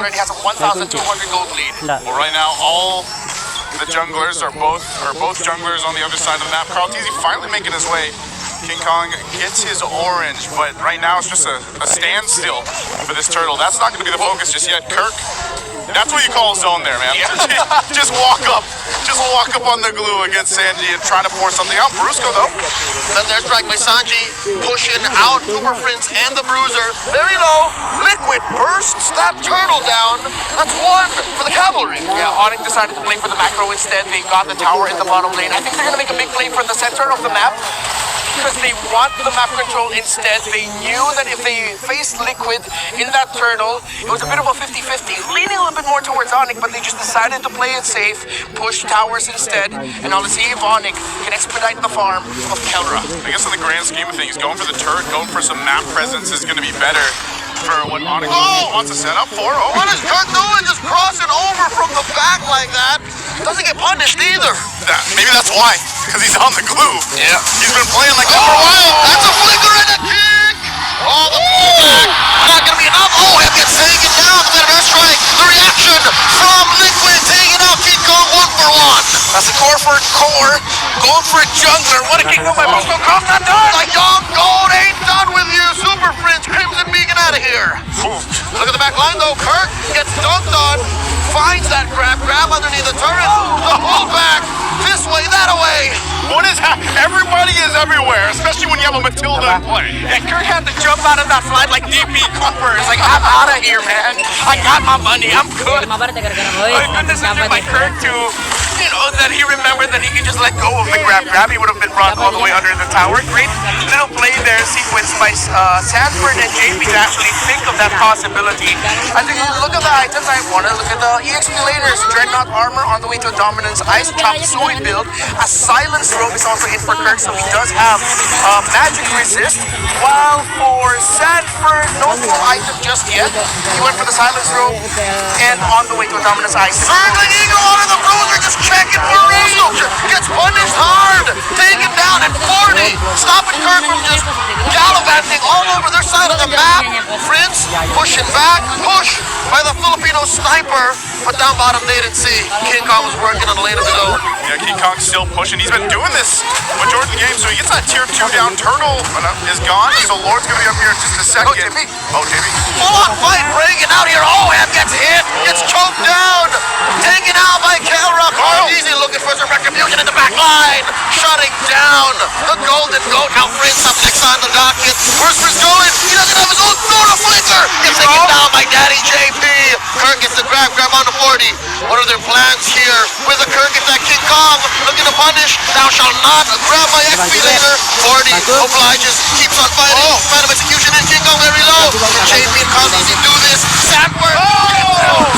already has a 1,200 gold lead. Well, right now, all the junglers are both junglers on the other side of the map. Carl Teasy finally making his way. King Kong gets his orange, but right now it's just a standstill for this turtle. That's not going to be the focus just yet. Kirk, that's what you call a zone there, man. Yeah. Just walk up on the glue against Sanji and trying to force something out. Brusco, though. Then there's Drag by Sanji pushing out Super Prince and the Bruiser. Very low. Liquid bursts that turtle down. That's one for the cavalry. Yeah, Onyx decided to play for the macro instead. They got the tower in the bottom lane. I think they're going to make a big play for the center of the map, because they want the map control instead. They knew that if they faced Liquid in that turtle, it was a bit of a 50-50, leaning a little bit more towards Onyx, but they just decided to play it safe, push towers instead, and now let's see if Onyx can expedite the farm of Kelra. I guess in the grand scheme of things, going for the turret, going for some map presence is going to be better for what Onyx wants to set up for. Oh, what is Kirk doing? Just crossing over from the back like that. Doesn't get punished either. Maybe that's why, because he's on the glue. Yeah. He's been playing like that for a while. That's a flicker and a kick. Oh, the pullback. Not going to be enough. Oh, Hep gets taken down. The air strike. The reaction from Liquid taking out King Kong 1-for-1. That's a core for core. Going for a jungler. What a kick by Brusco. Kong's not done. The young gold ain't done with you. Super Prince, Crimson Beacon out of here. Look at the back line though. Kirk gets dunked on. Finds that grab underneath the turret. The pullback. This way, that away. What is happening? Everybody is everywhere, especially when you have a Matilda in play. And Kirk had to jump out of that flight like DP Cooper. It's like, I'm out of here, man. I got my money. I'm good. My good decision by Kirk to, that he remembered that he could just let go of the grab. He would have been brought all the way under the tower. Great little play there, sequence by Sanford and JP to actually think of that possibility. I think, look at the items. I want to look at the EXP laters. Dreadnought armor on the way to a dominance. Ice Chop Soy build. A silence robe is also in for Kirk, so he does have magic resist. While for Sanford, no full item just yet. He went for the silence robe and on the way to a dominance ice. Circling Eagle on the Bruiser, just checking for Russo. Gets punished hard. Taken down at 40. Stopping Kirk from just gallivanting all over their side of the map. Prince pushing back. Push by the Filipino sniper. But down bottom they didn't see. King Kong was working on the lane of his own. Yeah, King Kong's still pushing. He's been doing this majority of the game, so he gets that tier 2 down. Turtle is gone, so Lord's going to be up here in just a second. Oh, JB. Full-on fight breaking out here. Oh, Hep gets hit. Gets choked down. Taken out by Kelra. Easy looking for some retribution in the back line. Shutting down the Golden Goat. Now Prince up next on the docket. Where's Prince going? He doesn't have his own Nora flicker. Gets taken down by Daddy JP. Kirk gets the grab on the 40. What are their plans here? With the Kirk gets that King Kong looking to punish. Thou shalt not grab my XP later. 40 obliges. Keeps on fighting. Phantom execution and King Kong very low. JP and Carl Easy do this. Sanford.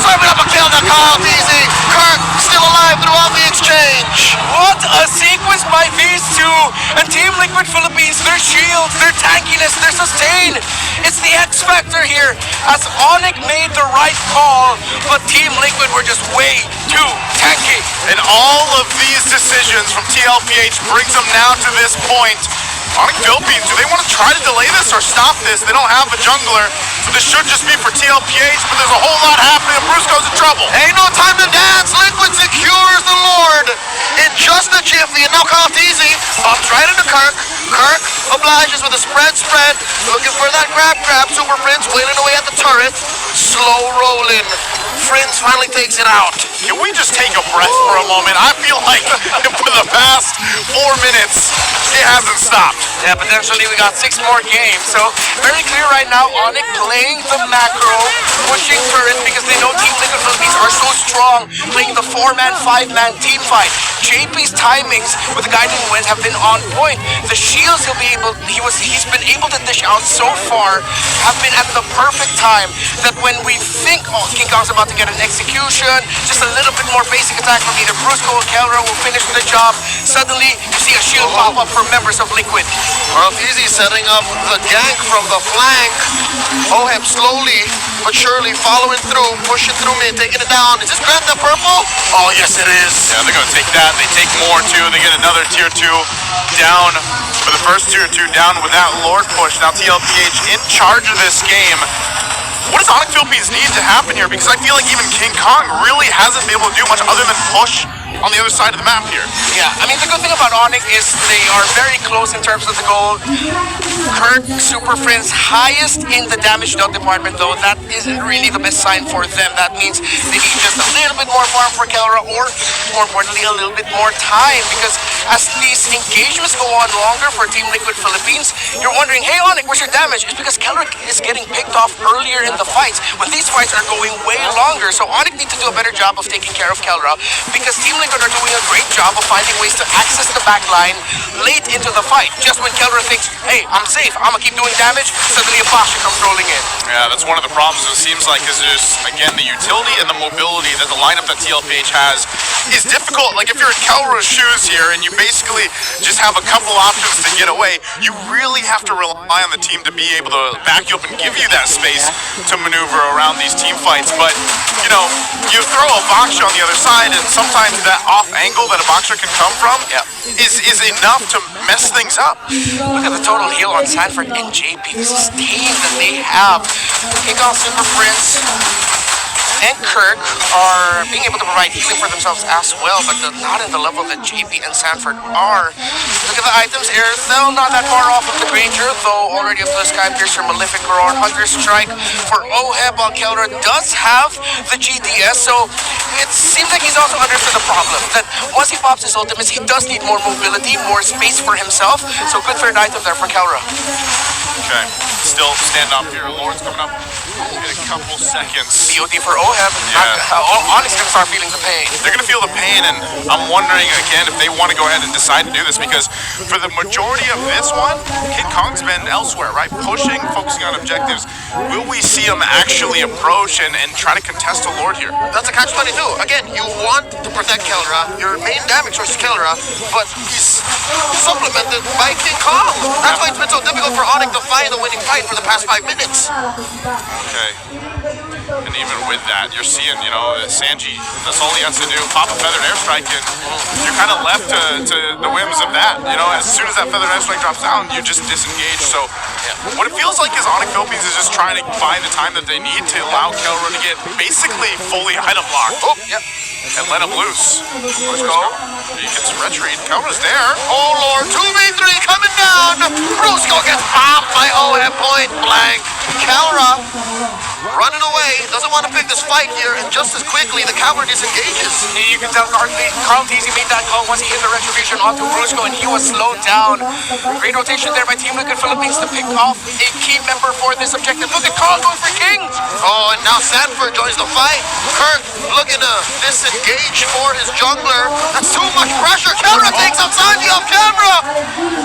Serving up a kill to Carl Easy. Kirk still alive throughout the exchange. What a sequence by these two. And Team Liquid Philippines, their shields, their tankiness, their sustain. It's the X factor here. As Onyx made the right call, but Team Liquid were just way too tanky. And all of these decisions from TLPH brings them now to this point. Onyx Philippines, do they want to try to delay this or stop this? They don't have a jungler, so this should just be for TLPH, but there's a whole lot happening and Brusco's in trouble. Ain't no time to dance. Liquid secures the Lord in just a jiffy, and now Carl Easy pops right into Kirk. Kirk obliges with a spread, looking for that grab. Super Prince wailing away at the turret. Slow rolling. Prince finally takes it out. Can we just take a breath for a moment? I feel like for the past 4 minutes, it hasn't stopped. Yeah, potentially we got 6 more games. So very clear right now, Onyx playing the macro, pushing turret because they know Team Liquid Philippines are so strong, playing the 4-man, 5-man team fight. JP's timings with the guiding wind have been on point. The shields he's been able to dish out so far have been at the perfect time that when we think King Kong's about to get an execution, just a little bit more basic attack from either Brusco or Kelra will finish the job. Suddenly you see a shield pop up for members of Liquid. Carl Easy setting up the gank from the flank. Oheb slowly but surely following through, pushing through mid, taking it down. Is this Grand Theft Purple? Oh yes it is. Yeah, they're gonna take that. They take more too. They get another tier 2 down for the first tier 2 down with that Lord push. Now TLPH in charge of this game. what does Onyx Philippines need to happen here? Because I feel like even King Kong really hasn't been able to do much other than push on the other side of the map here. Yeah, I mean, the good thing about Onyx is they are very close in terms of the goal. Kirk, Super Friends, highest in the damage dealt department, though. That isn't really the best sign for them. That means they need just a little bit more farm for Kelra, or more importantly, a little bit more time. Because as these engagements go on longer for Team Liquid Philippines, you're wondering, hey, Onyx, where's your damage? It's because Kelra is getting picked off earlier in the fights, when these fights are going way longer. So Onyx needs to do a better job of taking care of Kelra, because Team Liquid are doing a great job of finding ways to access the back line late into the fight. Just when Kelra thinks, hey, I'm safe, I'm gonna keep doing damage, suddenly a Basha comes rolling in. Yeah, that's one of the problems it seems like, is just, again, the utility and the mobility that the lineup that TLPH has is difficult. Like, if you're in Kelra's shoes here and you basically just have a couple options to get away, you really have to rely on the team to be able to back you up and give you that space to maneuver around these team fights. But, you know, you throw a Baksha on the other side, and sometimes that off angle that a Baksha can come from is enough to mess things up. Look at the total heal on Sanford and JP. This is team that they have. King Kong, Super Prince, and Kirk are being able to provide healing for themselves as well, but not at the level that JP and Sanford are. Look at the items. Airthel not that far off of the Granger, though already up to the Sky Piercer, Malefic Roar, Hunter Strike for Oheb, while Kelra does have the GDS, so it seems like he's also understood the problem, that once he pops his ultimates, he does need more mobility, more space for himself, so good third item there for Kelra. Okay, still stand up here. Lord's coming up in a couple seconds. BOD for Oheb. Yeah. Onyx gonna start feeling the pain. They're going to feel the pain, and I'm wondering again if they want to go ahead and decide to do this, because for the majority of this one, King Kong's been elsewhere, right? Pushing, focusing on objectives. Will we see him actually approach and try to contest a Lord here? That's a catch-22. Again, you want to protect Kelra. Your main damage source is Kelra, but he's supplemented by King Kong. That's why it's been so difficult for Onyx to find a winning fight for the past 5 minutes. Okay. And even with that, you're seeing, you know, Sanji, that's all he has to do. Pop a feathered airstrike, and you're kind of left to the whims of that. You know, as soon as that feathered airstrike drops down, you just disengage. So what it feels like is Onyx Philippines is just trying to find the time that they need to allow Kelra to get basically fully item locked. Oh, yep. And let him loose. Let's go. He gets retreat. Kelra's there. Oh, Lord. 2v3 coming down. Brusco gets popped by Oheb point blank. Kelra running away. Doesn't want to pick this fight here, and just as quickly, the cavalry disengages. You can tell Carl Teasy made that call once he hit the retribution onto Brusco, and he was slowed down. Great rotation there by Team Liquid Philippines to pick off a key member for this objective. Look at Carl going for King. Oh, and now Sanford joins the fight. Kirk looking to disengage for his jungler. That's too much pressure. Kelra takes out Sanji off camera.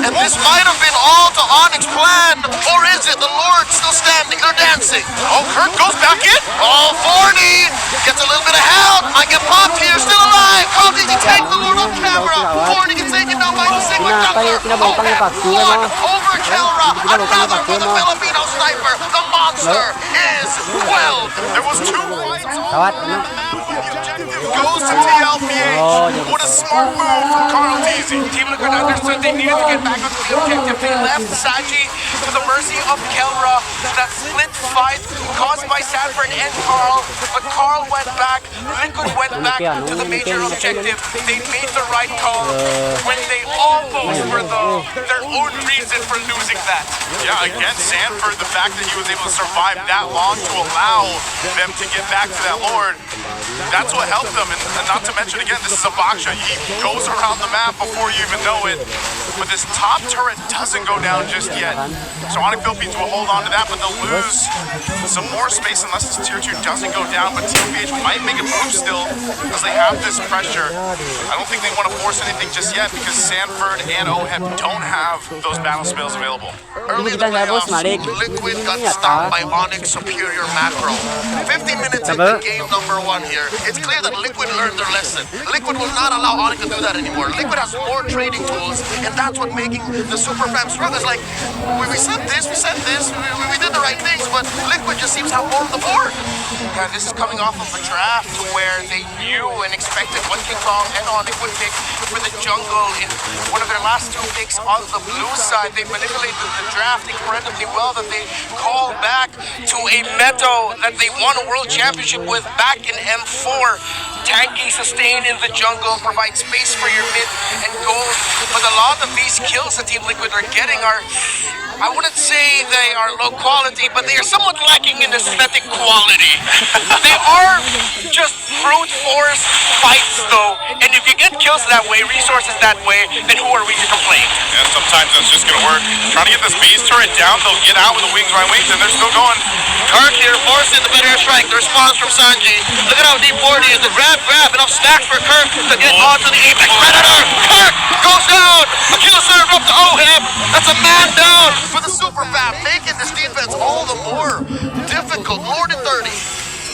And this might have been all to Onyx's plan. Or is it? The Lord still standing. They're dancing. Oh, Kirk goes back in. Oh, 40 gets a little bit of help. Might get popped here. Still alive. How did he take the Lord off camera? 40 gets taken down by the Sigma jungler. One over Kelra. Another for the Filipino sniper. The monster is quelled. There was 2 fights all on the map. The objective goes to TLPH. What a smart move from Carl Teasy. Team Liquid understood they needed to get back onto the objective. They left Sanji to the mercy of Kelra. That split fight caused by Sanford and Carl, but Carl went back. Liquid went back to the major objective. They made the right call when they almost were their own reason for losing that. Yeah, again, Sanford, the fact that he was able to survive that long to allow them to get back to that Lord, that's what helped them. And not to mention, again, this is a Baksha. He goes around the map before you even know it. But this top turret doesn't go down just yet. So Onyx Philippines will hold on to that, but they'll lose some more space unless this tier 2 doesn't go down. But TLPH might make a move still because they have this pressure. I don't think they want to force anything just yet because Sanford and Oheb don't have those battle spells available. Early in the playoffs, Liquid got stopped by Onyx superior macro. 50 minutes into game number 1 here. It's clear that Liquid learned their lesson. Liquid will not allow Onyx to do that anymore. Liquid has more trading tools, and that's what making the Super Fam struggle. It's like, we said this, we did the right things, but Liquid just seems to have more on the board. Yeah, this is coming off off of a draft to where they knew and expected what King Kong and Onyx would pick for the jungle in one of their last two picks on the blue side. They manipulated the draft incredibly well, that they called back to a meadow that they won a world championship with back in M4. Tanky, sustain in the jungle, provide space for your mid and gold. But a lot of these kills that Team Liquid are getting are, I wouldn't say they are low quality, but they are somewhat lacking in aesthetic quality. They are just brute force fights though, and if you get kills that way, resources that way, then who are we to complain? Yeah, sometimes that's just gonna work. Trying to get this beast turret down, they'll get out with the wings right wings, and they're still going. Kirk here forcing the better strike. The response from Sanji. Look at how deep 40 is. The grab, enough stacks for Kirk to get onto the Apex Predator. Kirk goes down. A kill served up to Oheb. That's a man down for the Super Fab, making this defense all the more difficult. More than 30.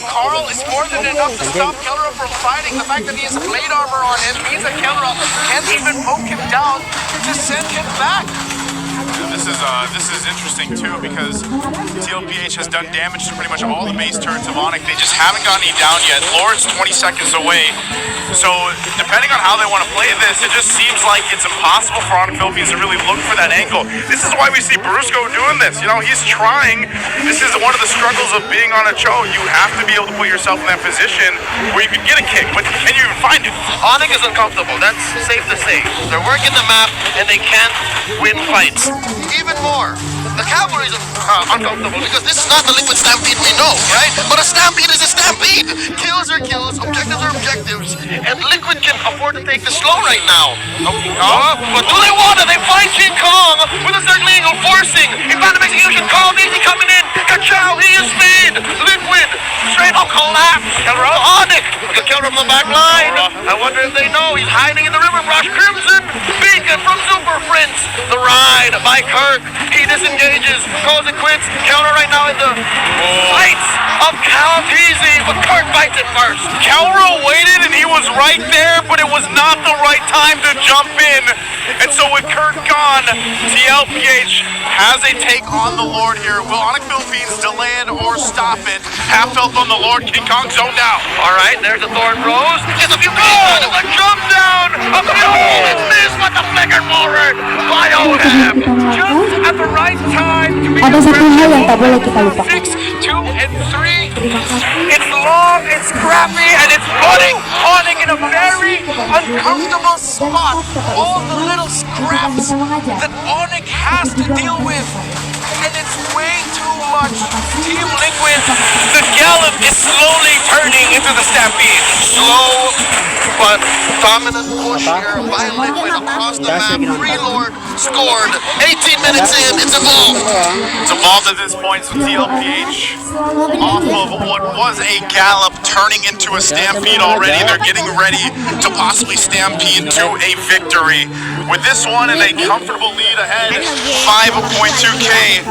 Carl is more than enough to stop Kellera from fighting. The fact that he has blade armor on him means that Kellera can't even poke him down to send him back. This is interesting too, because TLPH has done damage to pretty much all the base turrets of Onyx. They just haven't gotten any down yet. Lord's 20 seconds away. So depending on how they want to play this, it just seems like it's impossible for Onyx Philippines to really look for that angle. This is why we see Brusco doing this. You know, he's trying. This is one of the struggles of being on a Cho. You have to be able to put yourself in that position where you can get a kick, but can you even find it? Onyx is uncomfortable, that's safe to say. They're working the map and they can't win fights. Even more, the cavalry is uncomfortable because this is not the Liquid Stampede we know, right? But a Stampede is a Stampede. Kills are kills, objectives are objectives, and Liquid can afford to take the slow right now. But do they want it? They find King Kong with a certain legal forcing. In Phantom Execution, Carl Easy coming in. Kachow, he is speed. Liquid, straight up collapse. Kellera, Onyx, the killer from the back line. I wonder if they know he's hiding in the river brush. Crimson, beacon from Super Prince. The ride by Kirk. He disengages, calls it quits. Counter right now in the fights of Calpeasy, but Kirk fights it first. Kellera waited and he was right there, but it was not the right time to jump in. And so with Kirk gone, TLPH has a take on the Lord here. Will Onyx Philippines delay it or stop it? Half health on the Lord, King Kong zoned out. All right, there's the Thorn Rose. It's a few minutes, a jump down. A few minutes missed, but the flickered forward by Oheb. Just at the right time to be Ada satu hal yang tak boleh kita lupakan. 6, 2, and 3. It's long, it's scrappy, and it's putting Onyx in a very uncomfortable spot. All the little scraps that Onyx has to deal with, and it's way too much. Team Liquid, the Gallop is slowly turning into the Stampede. Slow but dominant push here by Liquid across the map. Free Lord scored. 18 minutes in, it's evolved. It's evolved at this point, so TLPH off of what was a gallop turning into a stampede already. They're getting ready to possibly stampede to a victory. With this one and a comfortable lead ahead, 5.2K,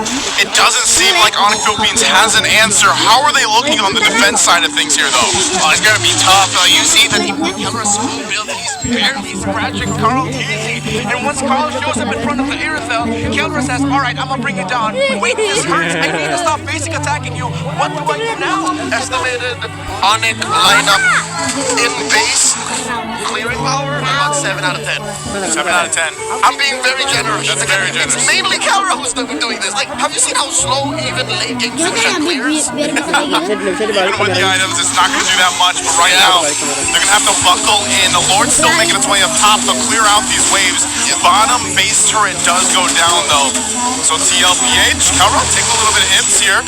it doesn't seem like Onyx Philippines has an answer. How are they looking on the defense side of things here, though? Oh, it's gonna be tough. You see that Kellera's smooth build, he's barely scratching Carl Teasy. And once Carl shows up in front of the Irithel, Kellera says, alright, I'm gonna bring you down. Wait, this hurts. I need to stop basic attacking you. What do I do now? Estimated Onyx lineup in base clearing power about 7 out of 10. 7 out of 10. I'm being very generous. That's very generous. It's mainly Kellera who's doing this. Like, have you seen how slow even late game Susha clears? Even with the items, it's not going to do that much, but right now, they're going to have to buckle in. The Lord's still making its way up top to clear out these waves. Bottom base turret does go down, though. So TLPH, Kellera take a little bit of hits here.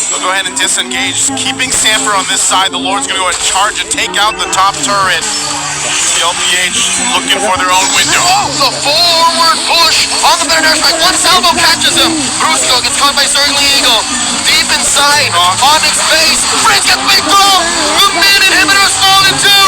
They'll go ahead and disengage. Keeping Sanford on this side, the Lord's going to go ahead and charge and take out the top turret. TLPH looking for their own window. Oh, the forward push on the better strike. One salvo catches him. Brusco gets caught by Circling Eagle. Deep inside, Onyx base. Prince gets picked off. The mid inhibitor is falling too.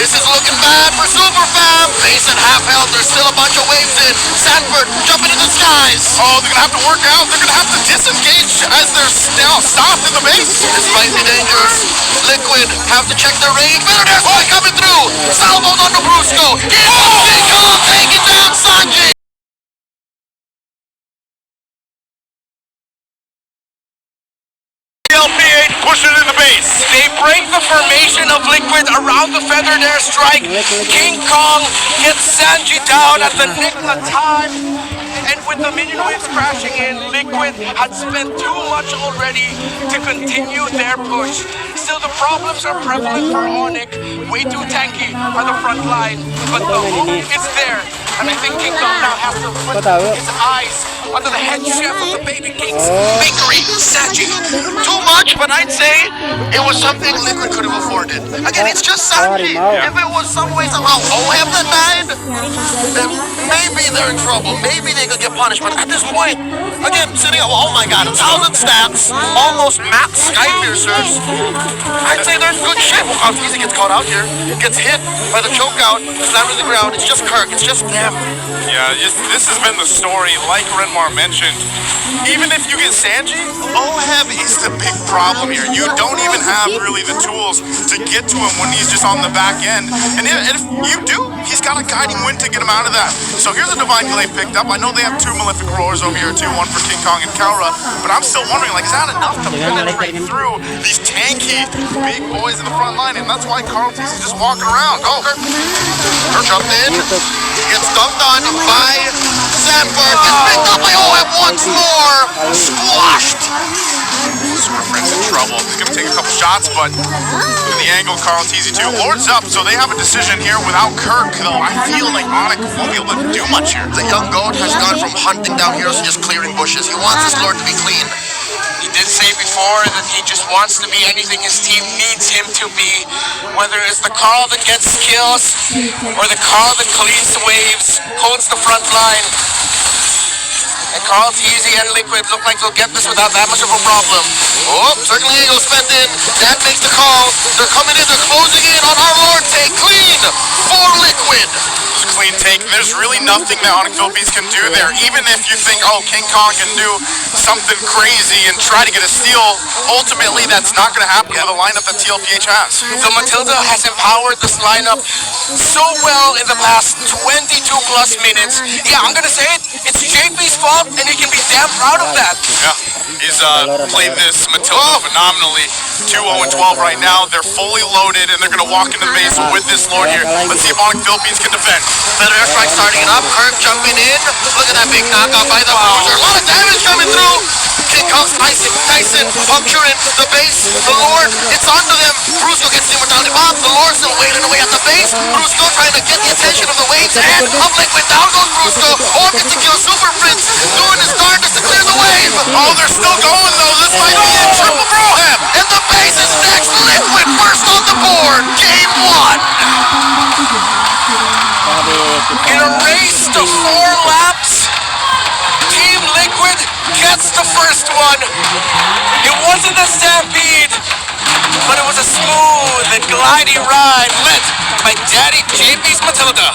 This is looking bad for Super Fam. Base at half health. There's still a bunch of waves in. Sanford jumping into the skies. Oh, they're going to have to work out. They're going to have to disengage as they're still stopped in the base. This might be dangerous. Liquid have to check their range. Better strike coming through. Salvo's on the Brusco. Take it down, Sanji. TLPH pushing in the base. race. They break the formation of Liquid around the feathered airstrike. King Kong gets Sanji down at the nick of time. And with the minion waves crashing in, Liquid had spent too much already to continue their push. Still, the problems are prevalent for Onyx. Way too tanky on the front line. But the hook is there. And I think King Kong now has to put his eyes under the head chef of the Baby King's bakery, Sanji. Too much, but I'd say it was something Liquid could have afforded. Again, it's just Sanji. If it was some way somehow OM that died, then maybe they're in trouble. Maybe they could get punished. But at this point, again, sitting at, oh my god, 1,000 stats, almost max Skypiercers. I'd say they're in good shape. Well, Easy gets caught out here, gets hit by the chokeout, slammed to the ground. It's just Kirk, it's just them. Yeah, this has been the story, like Renmar mentioned. Even if you get Sanji, Oheb is the big problem here. You don't even have really the tools to get to him when he's just on the back end. And if you do, he's got a guiding wind to get him out of that. So here's a Divine Glaive picked up. I know they have 2 Malefic Roars over here too, one for King Kong and Kaura, but I'm still wondering, like, is that enough to penetrate through these tanky big boys in the front line? And that's why Carl Tease is just walking around. Oh, Kirk jumped in, gets dumped on by Sandberg, gets picked up by OM once more, squashed. Super Friend's in trouble. He's gonna take a couple shots, but the angle, Carl Teasy too. Lord's up, so they have a decision here without Kirk, though I feel like Onyx won't be able to do much here. The young goat has gone from hunting down heroes to just clearing bushes. He wants his lord to be clean. He did say before that he just wants to be anything his team needs him to be. Whether it's the Carl that gets kills or the Carl that cleans the waves, holds the front line. And Carl Teasy and Liquid look like they'll get this without that much of a problem. Oh, Circling Eagle spent in. That makes the call. They're coming in. They're closing in on our Lord. Take clean for Liquid. Clean take. There's really nothing that Onyx Philippines can do there. Even if you think, oh, King Kong can do something crazy and try to get a steal, ultimately that's not going to happen with the lineup that TLPH has. So Matilda has empowered this lineup so well in the past 22 plus minutes. Yeah, I'm going to say it. It's JP's fault, and he can be damn proud of that. Yeah, he's played this Matilda phenomenally. 2-0-12 right now. They're fully loaded, and they're going to walk into the base with this Lord here. Let's see if Onyx Philippines can defend. Better airstrike starting it up. Kirk jumping in. Look at that big knockout by the Bruiser. A lot of damage coming through. King Kong's Tyson puncturing the base. The Lord, it's onto them. Brusco gets the immortality bomb. The Lord's still wailing away at the base. Brusco trying to get the attention of the waves and of Liquid. Down goes Brusco. Or gets to kill Super Prince. Doing his darndest to clear the wave. Oh, they're still going, though. This might be a triple broham. And the base is next. Liquid first on the board. Game 1. In a race to 4 laps, Team Liquid gets the first one. It wasn't a stampede, but it was a smooth and gliding ride led by Daddy JP's Matilda.